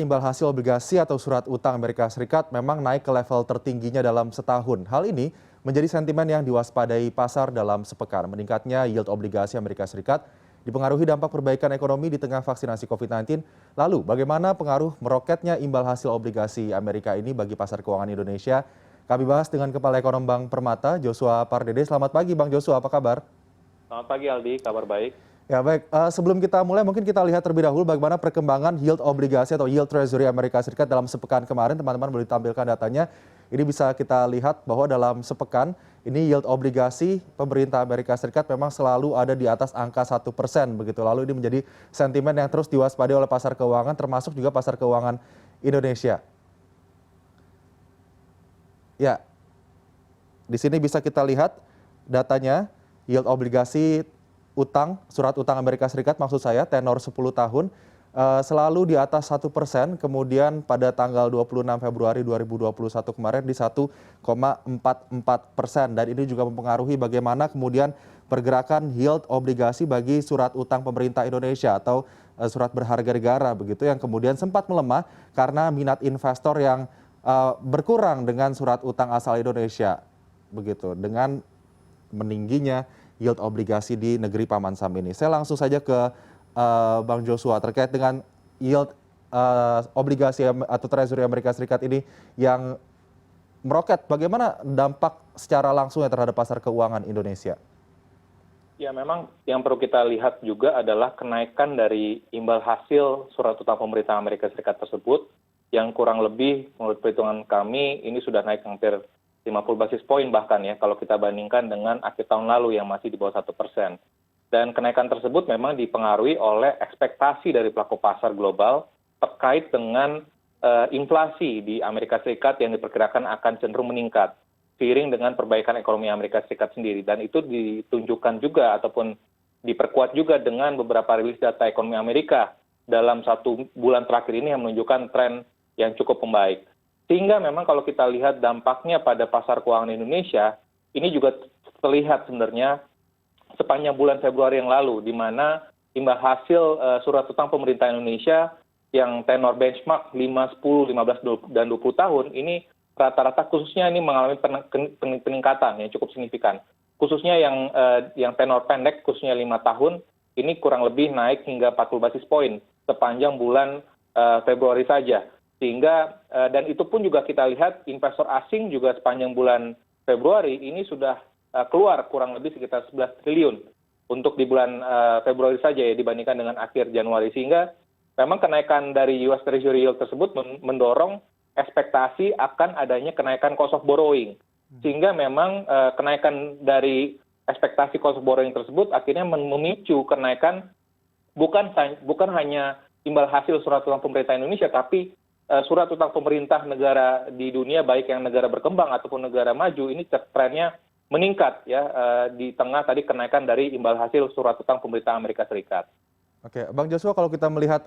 Imbal hasil obligasi atau surat utang Amerika Serikat memang naik ke level tertingginya dalam setahun. Hal ini menjadi sentimen yang diwaspadai pasar dalam sepekan. Meningkatnya yield obligasi Amerika Serikat dipengaruhi dampak perbaikan ekonomi di tengah vaksinasi COVID-19. Lalu, bagaimana pengaruh meroketnya imbal hasil obligasi Amerika ini bagi pasar keuangan Indonesia? Kami bahas dengan Kepala Ekonom Bank Permata, Joshua Pardede. Selamat pagi, Bang Joshua. Apa kabar? Selamat pagi Aldi, kabar baik. Ya baik, sebelum kita mulai mungkin kita lihat terlebih dahulu bagaimana perkembangan yield obligasi atau yield treasury Amerika Serikat dalam sepekan kemarin. Teman-teman boleh ditampilkan datanya. Ini bisa kita lihat bahwa dalam sepekan ini yield obligasi pemerintah Amerika Serikat memang selalu ada di atas angka 1% begitu. Lalu ini menjadi sentimen yang terus diwaspadai oleh pasar keuangan termasuk juga pasar keuangan Indonesia. Ya, di sini bisa kita lihat datanya yield obligasi surat utang Amerika Serikat maksud saya, tenor 10 tahun, selalu di atas 1%, kemudian pada tanggal 26 Februari 2021 kemarin di 1,44%. Dan ini juga mempengaruhi bagaimana kemudian pergerakan yield obligasi bagi surat utang pemerintah Indonesia atau surat berharga negara begitu yang kemudian sempat melemah karena minat investor yang berkurang dengan surat utang asal Indonesia begitu dengan meningginya yield obligasi di negeri Paman Sam ini. Saya langsung saja ke Bang Joshua terkait dengan yield obligasi atau treasury Amerika Serikat ini yang meroket. Bagaimana dampak secara langsungnya terhadap pasar keuangan Indonesia? Ya memang yang perlu kita lihat juga adalah kenaikan dari imbal hasil surat utang pemerintah Amerika Serikat tersebut yang kurang lebih menurut perhitungan kami ini sudah naik hampir 50 basis poin bahkan ya kalau kita bandingkan dengan akhir tahun lalu yang masih di bawah 1%. Dan kenaikan tersebut memang dipengaruhi oleh ekspektasi dari pelaku pasar global terkait dengan inflasi di Amerika Serikat yang diperkirakan akan cenderung meningkat seiring dengan perbaikan ekonomi Amerika Serikat sendiri. Dan itu ditunjukkan juga ataupun diperkuat juga dengan beberapa rilis data ekonomi Amerika dalam 1 bulan terakhir ini yang menunjukkan tren yang cukup membaik. Sehingga memang kalau kita lihat dampaknya pada pasar keuangan Indonesia, ini juga terlihat sebenarnya sepanjang bulan Februari yang lalu, di mana imbal hasil surat utang pemerintah Indonesia yang tenor benchmark 5, 10, 15, dan 20 tahun, ini rata-rata khususnya ini mengalami peningkatan yang cukup signifikan. Khususnya yang tenor pendek, khususnya 5 tahun, ini kurang lebih naik hingga 40 basis poin sepanjang bulan Februari saja. Sehingga dan itu pun juga kita lihat investor asing juga sepanjang bulan Februari ini sudah keluar kurang lebih sekitar 11 triliun untuk di bulan Februari saja ya dibandingkan dengan akhir Januari. Sehingga memang kenaikan dari US Treasury yield tersebut mendorong ekspektasi akan adanya kenaikan cost of borrowing. Sehingga memang kenaikan dari ekspektasi cost of borrowing tersebut akhirnya memicu kenaikan bukan hanya imbal hasil surat utang pemerintah Indonesia tapi surat utang pemerintah negara di dunia baik yang negara berkembang ataupun negara maju ini trennya meningkat ya di tengah tadi kenaikan dari imbal hasil surat utang pemerintah Amerika Serikat. Oke, Bang Joshua, kalau kita melihat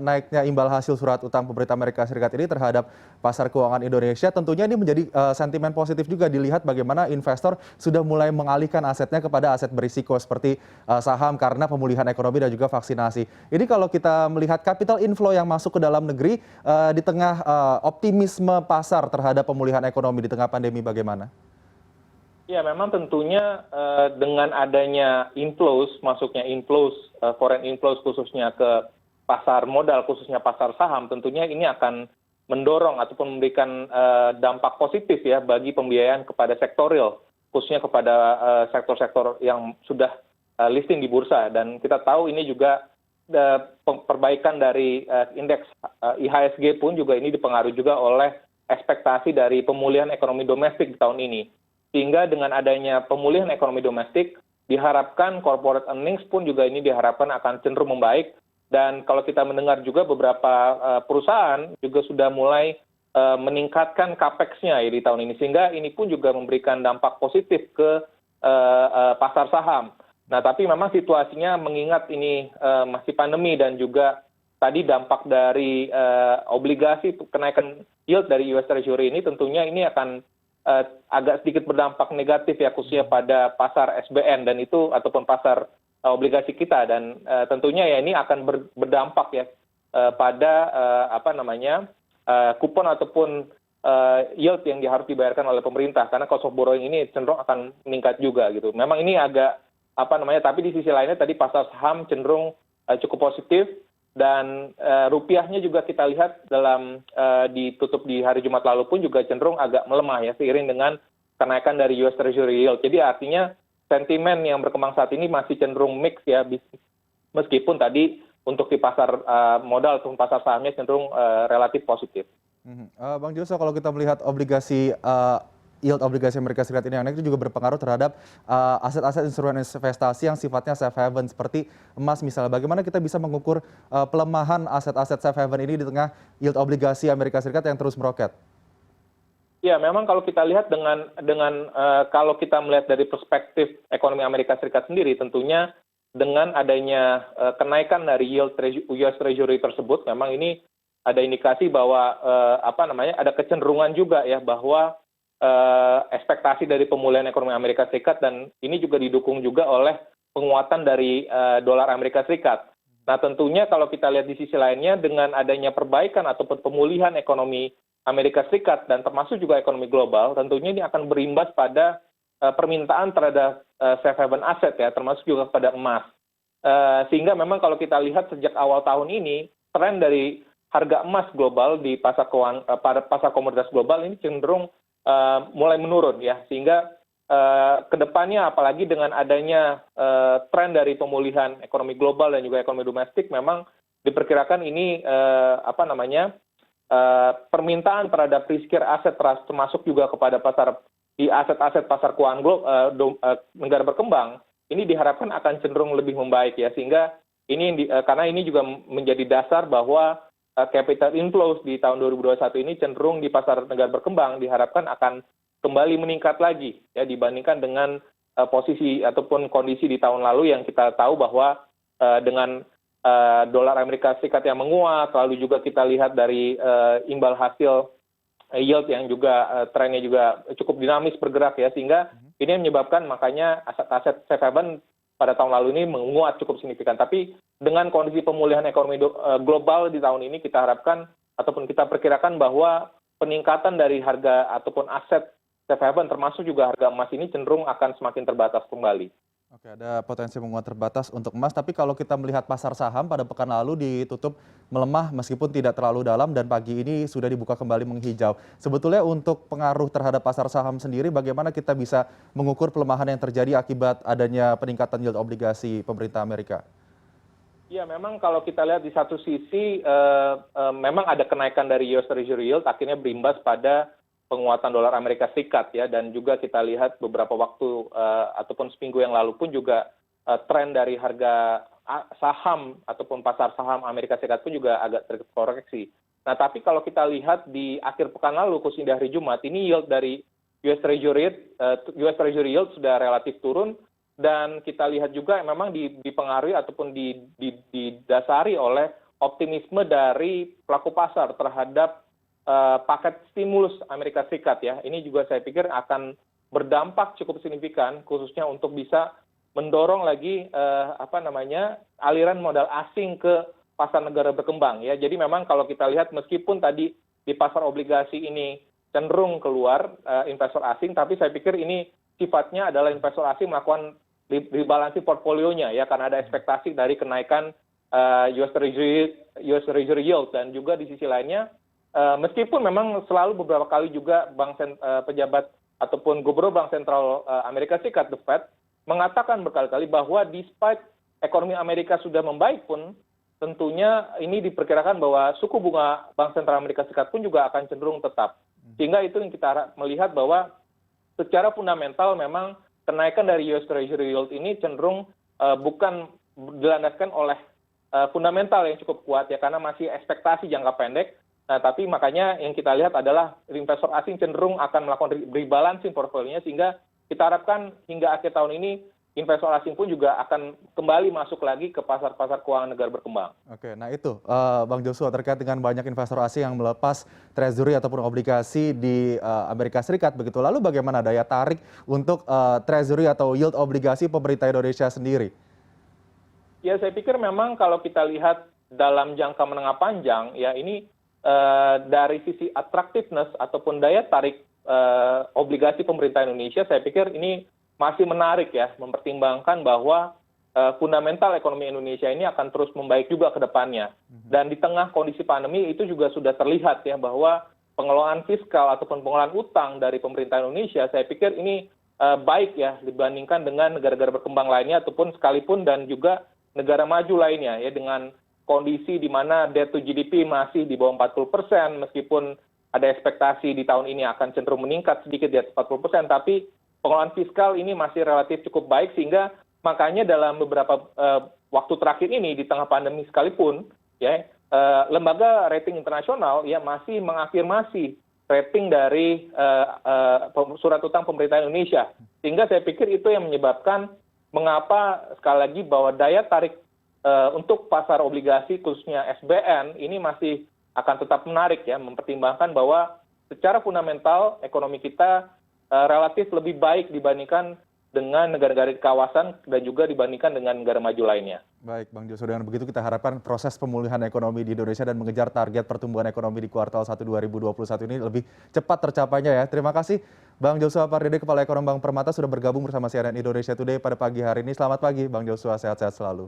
naiknya imbal hasil surat utang pemerintah Amerika Serikat ini terhadap pasar keuangan Indonesia, tentunya ini menjadi sentimen positif juga dilihat bagaimana investor sudah mulai mengalihkan asetnya kepada aset berisiko seperti saham karena pemulihan ekonomi dan juga vaksinasi. Ini kalau kita melihat capital inflow yang masuk ke dalam negeri di tengah optimisme pasar terhadap pemulihan ekonomi di tengah pandemi bagaimana? Ya memang tentunya dengan adanya masuknya inflows, foreign inflows khususnya ke pasar modal, khususnya pasar saham, tentunya ini akan mendorong ataupun memberikan dampak positif ya bagi pembiayaan kepada sektor real, khususnya kepada sektor-sektor yang sudah listing di bursa. Dan kita tahu ini juga perbaikan dari indeks IHSG pun juga ini dipengaruhi juga oleh ekspektasi dari pemulihan ekonomi domestik di tahun ini. Sehingga dengan adanya pemulihan ekonomi domestik, diharapkan corporate earnings pun juga ini diharapkan akan cenderung membaik. Dan kalau kita mendengar juga beberapa perusahaan juga sudah mulai meningkatkan capex-nya ya di tahun ini. Sehingga ini pun juga memberikan dampak positif ke pasar saham. Nah tapi memang situasinya mengingat ini masih pandemi dan juga tadi dampak dari obligasi kenaikan yield dari US Treasury ini tentunya ini akan agak sedikit berdampak negatif ya khususnya pada pasar SBN dan itu ataupun pasar obligasi kita dan tentunya ya ini akan berdampak ya pada kupon ataupun yield yang harus dibayarkan oleh pemerintah, karena cost of borrowing ini cenderung akan meningkat juga gitu. Memang ini agak tapi di sisi lainnya tadi pasar saham cenderung cukup positif, dan rupiahnya juga kita lihat dalam ditutup di hari Jumat lalu pun juga cenderung agak melemah ya, seiring dengan kenaikan dari US Treasury yield. Jadi artinya sentimen yang berkembang saat ini masih cenderung mix ya, meskipun tadi untuk di pasar modal ataupun pasar sahamnya cenderung relatif positif. Bang Joshua, kalau kita melihat yield obligasi Amerika Serikat ini yang naik, itu juga berpengaruh terhadap aset-aset instrumen investasi yang sifatnya safe haven seperti emas misalnya. Bagaimana kita bisa mengukur pelemahan aset-aset safe haven ini di tengah yield obligasi Amerika Serikat yang terus meroket? Ya, memang kalau kita lihat kalau kita melihat dari perspektif ekonomi Amerika Serikat sendiri, tentunya dengan adanya kenaikan dari yield US Treasury tersebut, memang ini ada indikasi bahwa ada kecenderungan juga ya bahwa ekspektasi dari pemulihan ekonomi Amerika Serikat, dan ini juga didukung juga oleh penguatan dari dolar Amerika Serikat. Nah, tentunya kalau kita lihat di sisi lainnya, dengan adanya perbaikan ataupun pemulihan ekonomi Amerika Serikat dan termasuk juga ekonomi global, tentunya ini akan berimbas pada permintaan terhadap safe haven aset ya, termasuk juga pada emas. Sehingga memang kalau kita lihat sejak awal tahun ini, tren dari harga emas global di pasar komoditas global ini cenderung mulai menurun ya, sehingga kedepannya apalagi dengan adanya tren dari pemulihan ekonomi global dan juga ekonomi domestik, memang diperkirakan ini permintaan terhadap riskier aset termasuk juga kepada aset-aset pasar keuangan negara berkembang ini diharapkan akan cenderung lebih membaik ya, sehingga karena ini juga menjadi dasar bahwa capital inflows di tahun 2021 ini cenderung di pasar negara berkembang diharapkan akan kembali meningkat lagi ya, dibandingkan dengan posisi ataupun kondisi di tahun lalu yang kita tahu bahwa dengan dolar Amerika Serikat yang menguat, lalu juga kita lihat dari imbal hasil yield yang juga trennya juga cukup dinamis bergerak ya, sehingga ini menyebabkan makanya aset-aset safe haven pada tahun lalu ini menguat cukup signifikan. Tapi dengan kondisi pemulihan ekonomi global di tahun ini, kita harapkan ataupun kita perkirakan bahwa peningkatan dari harga ataupun aset safe haven termasuk juga harga emas ini cenderung akan semakin terbatas kembali. Oke, ada potensi menguat terbatas untuk emas, tapi kalau kita melihat pasar saham pada pekan lalu ditutup melemah meskipun tidak terlalu dalam, dan pagi ini sudah dibuka kembali menghijau. Sebetulnya untuk pengaruh terhadap pasar saham sendiri, bagaimana kita bisa mengukur pelemahan yang terjadi akibat adanya peningkatan yield obligasi pemerintah Amerika? Ya, memang kalau kita lihat di satu sisi memang ada kenaikan dari US Treasury yield, akhirnya berimbas pada penguatan dolar Amerika Serikat ya, dan juga kita lihat beberapa waktu ataupun seminggu yang lalu pun juga tren dari harga saham ataupun pasar saham Amerika Serikat pun juga agak terkoreksi. Nah, tapi kalau kita lihat di akhir pekan lalu, khususnya di hari Jumat, ini yield dari US Treasury yield sudah relatif turun, dan kita lihat juga memang dipengaruhi ataupun didasari oleh optimisme dari pelaku pasar terhadap paket stimulus Amerika Serikat ya. Ini juga saya pikir akan berdampak cukup signifikan, khususnya untuk bisa mendorong lagi aliran modal asing ke pasar negara berkembang ya. Jadi memang kalau kita lihat meskipun tadi di pasar obligasi ini cenderung keluar investor asing, tapi saya pikir ini sifatnya adalah investor asing melakukan rebalancing portfolionya ya, karena ada ekspektasi dari kenaikan US Treasury yield, dan juga di sisi lainnya meskipun memang selalu beberapa kali juga pejabat ataupun gubernur Bank Sentral Amerika Serikat, The Fed, mengatakan berkali-kali bahwa despite ekonomi Amerika sudah membaik pun, tentunya ini diperkirakan bahwa suku bunga Bank Sentral Amerika Serikat pun juga akan cenderung tetap. Sehingga itu yang kita melihat bahwa secara fundamental memang kenaikan dari US Treasury yield ini cenderung bukan dilandaskan oleh fundamental yang cukup kuat ya, karena masih ekspektasi jangka pendek. Nah, tapi makanya yang kita lihat adalah investor asing cenderung akan melakukan rebalancing portfolionya, sehingga kita harapkan hingga akhir tahun ini investor asing pun juga akan kembali masuk lagi ke pasar-pasar keuangan negara berkembang. Oke, nah itu Bang Joshua, terkait dengan banyak investor asing yang melepas treasury ataupun obligasi di Amerika Serikat begitu. Lalu bagaimana daya tarik untuk treasury atau yield obligasi pemerintah Indonesia sendiri? Ya, saya pikir memang kalau kita lihat dalam jangka menengah panjang ya ini dari sisi attractiveness ataupun daya tarik obligasi pemerintah Indonesia, saya pikir ini masih menarik ya, mempertimbangkan bahwa fundamental ekonomi Indonesia ini akan terus membaik juga ke depannya. Dan di tengah kondisi pandemi itu juga sudah terlihat ya bahwa pengelolaan fiskal ataupun pengelolaan utang dari pemerintah Indonesia, saya pikir ini baik ya dibandingkan dengan negara-negara berkembang lainnya ataupun sekalipun dan juga negara maju lainnya ya, dengan kondisi di mana debt to GDP masih di bawah 40%, meskipun ada ekspektasi di tahun ini akan cenderung meningkat sedikit di atas 40%, tapi pengelolaan fiskal ini masih relatif cukup baik, sehingga makanya dalam beberapa waktu terakhir ini di tengah pandemi sekalipun ya lembaga rating internasional ya masih mengafirmasi rating dari surat utang pemerintah Indonesia, sehingga saya pikir itu yang menyebabkan mengapa sekali lagi bahwa daya tarik untuk pasar obligasi khususnya SBN ini masih akan tetap menarik ya, mempertimbangkan bahwa secara fundamental ekonomi kita relatif lebih baik dibandingkan dengan negara-negara di kawasan dan juga dibandingkan dengan negara maju lainnya. Baik, Bang Joshua, dengan begitu kita harapkan proses pemulihan ekonomi di Indonesia dan mengejar target pertumbuhan ekonomi di kuartal 1 2021 ini lebih cepat tercapainya ya. Terima kasih Bang Joshua Pardede, Kepala Ekonom Bank Permata, sudah bergabung bersama CNN Indonesia Today pada pagi hari ini. Selamat pagi Bang Joshua, sehat-sehat selalu.